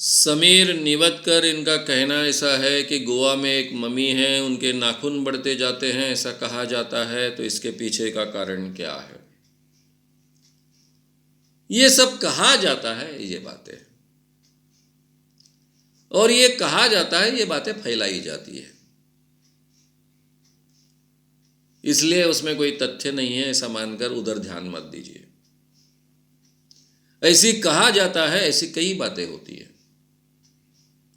समीर निवतकर इनका कहना ऐसा है कि गोवा में एक मम्मी है, उनके नाखून बढ़ते जाते हैं, ऐसा कहा जाता है। तो इसके पीछे का कारण क्या है? ये सब कहा जाता है, ये बातें, और ये कहा जाता है, ये बातें फैलाई जाती है, इसलिए उसमें कोई तथ्य नहीं है ऐसा मानकर उधर ध्यान मत दीजिए। ऐसी कहा जाता है, ऐसी कई बातें होती है।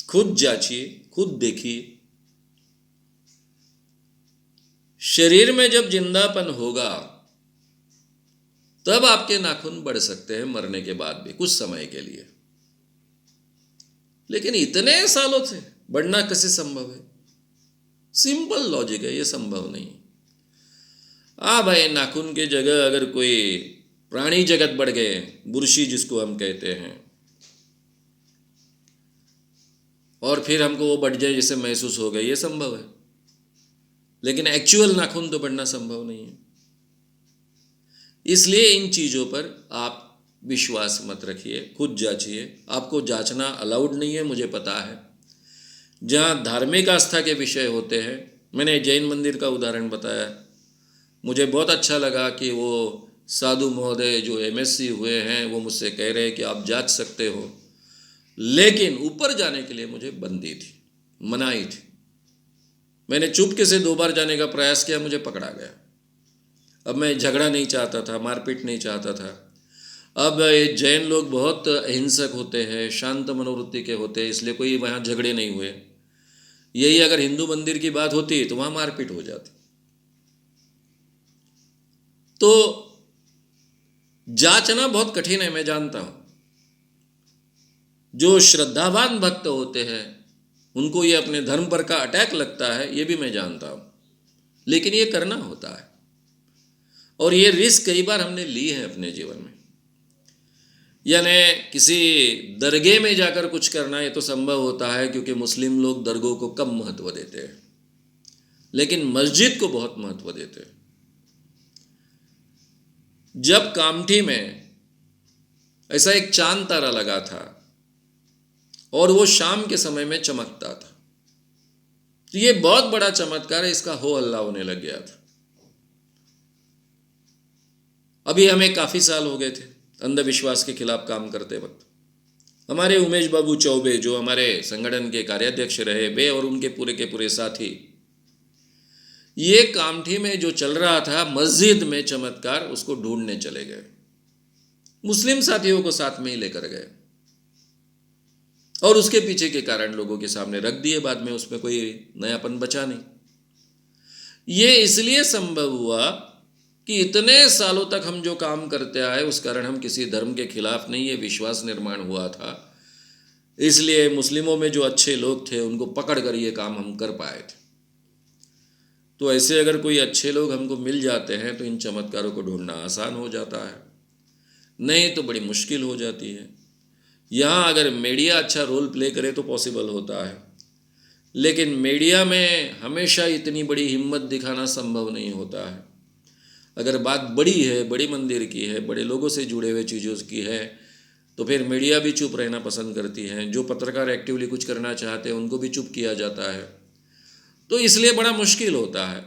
खुद जांचिए, खुद देखिए। शरीर में जब जिंदापन होगा तब आपके नाखून बढ़ सकते हैं, मरने के बाद भी कुछ समय के लिए। लेकिन इतने सालों से बढ़ना कैसे संभव है? सिंपल लॉजिक है, ये संभव नहीं। भाई, नाखून की जगह अगर कोई प्राणी जगत बढ़ गए, बुरशी जिसको हम कहते हैं, और फिर हमको वो बढ़ जाए जैसे महसूस हो गए, ये संभव है। लेकिन एक्चुअल नाखून तो बढ़ना संभव नहीं है। इसलिए इन चीज़ों पर आप विश्वास मत रखिए, खुद जांचिए। आपको जांचना अलाउड नहीं है, मुझे पता है। जहाँ धार्मिक आस्था के विषय होते हैं, मैंने जैन मंदिर का उदाहरण बताया, मुझे बहुत अच्छा लगा कि वो साधु महोदय जो एमएससी हुए हैं वो मुझसे कह रहे हैं कि आप जांच सकते हो। लेकिन ऊपर जाने के लिए मुझे बंदी थी, मनाही थी। मैंने चुपके से 2 बार जाने का प्रयास किया, मुझे पकड़ा गया। अब मैं झगड़ा नहीं चाहता था, मारपीट नहीं चाहता था। अब ये जैन लोग बहुत अहिंसक होते हैं, शांत मनोवृत्ति के होते हैं, इसलिए कोई वहाँ झगड़े नहीं हुए। यही अगर हिंदू मंदिर की बात होती तो वहाँ मारपीट हो जाती। तो जांचना बहुत कठिन है, मैं जानता हूँ। जो श्रद्धावान भक्त होते हैं उनको ये अपने धर्म पर का अटैक लगता है, ये भी मैं जानता हूँ। लेकिन ये करना होता है, और ये रिस्क कई बार हमने ली है अपने जीवन में। यानी किसी दरगाह में जाकर कुछ करना, ये तो संभव होता है क्योंकि मुस्लिम लोग दरगाह को कम महत्व देते हैं, लेकिन मस्जिद को बहुत महत्व देते हैं। जब कामठी में ऐसा एक चांद तारा लगा था और वो शाम के समय में चमकता था, तो ये बहुत बड़ा चमत्कार है, इसका हो हल्ला होने लग गया था। अभी हमें काफ़ी साल हो गए थे अंधविश्वास के खिलाफ काम करते वक्त। हमारे उमेश बाबू चौबे जो हमारे संगठन के कार्याध्यक्ष रहे, वे और उनके पूरे के पूरे साथी, ये कामठी में जो चल रहा था मस्जिद में चमत्कार, उसको ढूंढने चले गए। मुस्लिम साथियों को साथ में ही लेकर गए और उसके पीछे के कारण लोगों के सामने रख दिए। बाद में उसमें कोई नयापन बचा नहीं। ये इसलिए संभव हुआ कि इतने सालों तक हम जो काम करते आए उस कारण हम किसी धर्म के खिलाफ नहीं, ये विश्वास निर्माण हुआ था। इसलिए मुस्लिमों में जो अच्छे लोग थे उनको पकड़ कर ये काम हम कर पाए थे। तो ऐसे अगर कोई अच्छे लोग हमको मिल जाते हैं तो इन चमत्कारों को ढूंढना आसान हो जाता है, नहीं तो बड़ी मुश्किल हो जाती है। यहाँ अगर मीडिया अच्छा रोल प्ले करे तो पॉसिबल होता है, लेकिन मीडिया में हमेशा इतनी बड़ी हिम्मत दिखाना संभव नहीं होता है। अगर बात बड़ी है, बड़ी मंदिर की है, बड़े लोगों से जुड़े हुए चीज़ों की है, तो फिर मीडिया भी चुप रहना पसंद करती है। जो पत्रकार एक्टिवली कुछ करना चाहते हैं उनको भी चुप किया जाता है, तो इसलिए बड़ा मुश्किल होता है।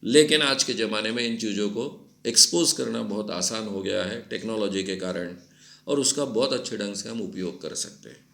लेकिन आज के ज़माने में इन चीज़ों को एक्सपोज करना बहुत आसान हो गया है टेक्नोलॉजी के कारण, और उसका बहुत अच्छे ढंग से हम उपयोग कर सकते हैं।